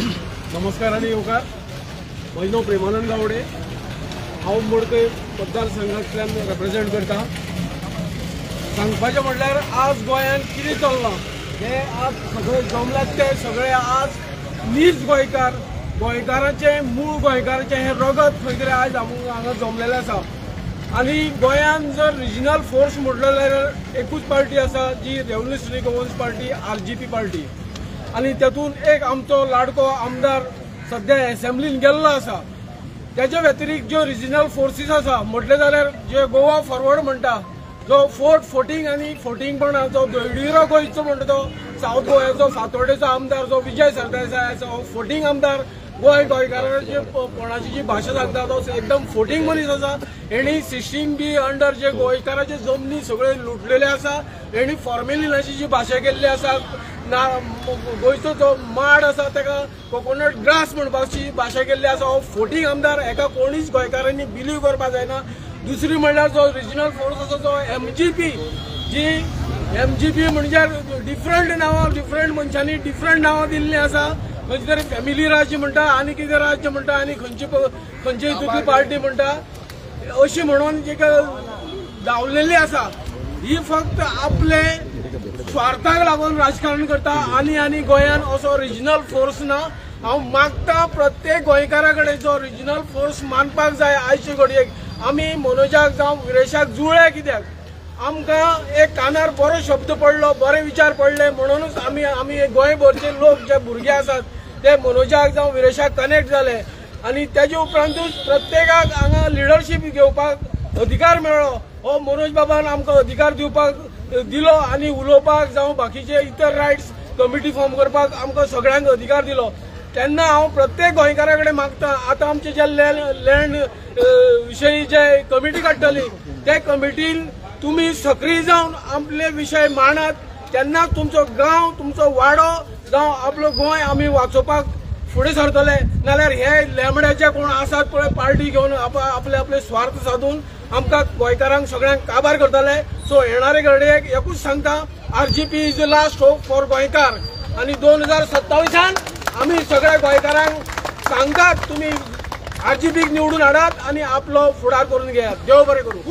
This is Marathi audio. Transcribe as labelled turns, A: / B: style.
A: नमस्कार आणि येवकार. म्हजें नांव प्रेमानंद गावडे. हांव मडकय मतदारसंघांतल्यान रिप्रेजेंट करता. सांगपाचें म्हणल्यार आज गोंयांत कितें चल्लां हे आज सगळे जमल्यात ते सगळे आज नीज गोंयकार, गोंयकारांचे मूळ गोंयकारांचे हे रगत खंय तरी आज हांगा जमलेलें आसा. आनी गोंयांत जर रिजनल फोर्स म्हटलो जाल्यार एकूच पार्टी आसा जी revolutionary commons party RGP party. आनी तेतून एक आमचो लाडको आमदार सध्या असेंब्लीन गेल्लो आसा. त्याच्या व्यतिरिक्त ज्यो रिजनल फोर्सीस आसा म्हटले जाल्यार जे गोवा फॉरवर्ड म्हणटा, जो फोर्टिंग आनी फोर्टिंग जो येडियुरप्पा गोंयचो म्हणटा तो साऊथ गोव्याचो फातोर्डेचो आमदार जो विजय सरदेसाय आसा, हो फोर्टिंग आमदार. गोंयकारांची कोणाची जी भाशा सांगता तो एकदम फोर्टिंग मनीस आसा. हेणी 16B अंडर जे गोंयकारांचे जमनी सगळे लुटलेले आसा. हेणी फॉर्मेलिनाची जी भाशा केल्ली आसा, गोंयचो जो माड आसा ताका कोकोनट ग्रास म्हणपाची भाशा केल्ली आसा. हो फोर्टिंग आमदार हेका कोणीच गोंयकारांनी बिलीव करपाक जायना. दुसरी म्हणल्यार जो रिजनल फोर्स आसा जो MGP, जी MGP म्हणजे डिफरंट नांवां, डिफरंट मनशांनी डिफरंट नांवां दिल्लीं आसा. खंयची तरी फॅमिली राज्य म्हणटा, आनी कितें राज्य म्हणटा, आनी खंयची हितूंतली पार्टी म्हणटा, अशी म्हणून जी दावलेली आसा ही फक्त आपले स्वार्थाक लागून राजकारण करता. आनी गोंयांत असो रिजनल फोर्स ना. हांव मागता प्रत्येक गोंयकारा कडेन जो रिजनल फोर्स मानपाक जाय. आयचे घडयेक आमी मनोजाक जावं विरेशाक जुळ्ळे कित्याक आमकां एक कानार बरो शब्द पडलो, बरे विचार पडले म्हणूनच आमी गोंयभरचे लोक जे भुरगे आसात ते मनोजाक जावं विरेशाक कनेक्ट जाले. आनी तेजे उपरांतूच प्रत्येकाक हांगा लिडरशीप घेवपाक अधिकार मेळ्ळो. हो मनोज बाबान आमकां अधिकार दिवपाक दिलो आनी उलोवपाक जावं बाकीचे इतर रायट्स कमिटी फॉर्म करपाक आमकां सगळ्यांक अधिकार दिलो. तेन्ना हांव प्रत्येक गोंयकारा कडेन मागता, आतां आमचे जे लँड विशयी जे कमिटी काडटली ते कमिटीन तुमी सक्रीय जावन आपले विशय मांडात. तेन्ना तुमचो गांव, तुमचो वाडो जावं आपलो गोंय आमी वाचोवपाक फुडें सरतले. नाल्यार हे लेमड्याचे कोण आसात पळय पार्टी घेवन आपले स्वार्थ साधून आमकां गोंयकारांक सगळ्यांक काबार करतले. सो येणारे घडयेक एकूच सांगता, RGP is the last hope for गोंयकार. आनी 2027 आमी सगळ्या गोंयकारांक सांगतात तुमी RGPक निवडून हाडात आनी आपलो फुडार करून घेयात. देव बरें करूं.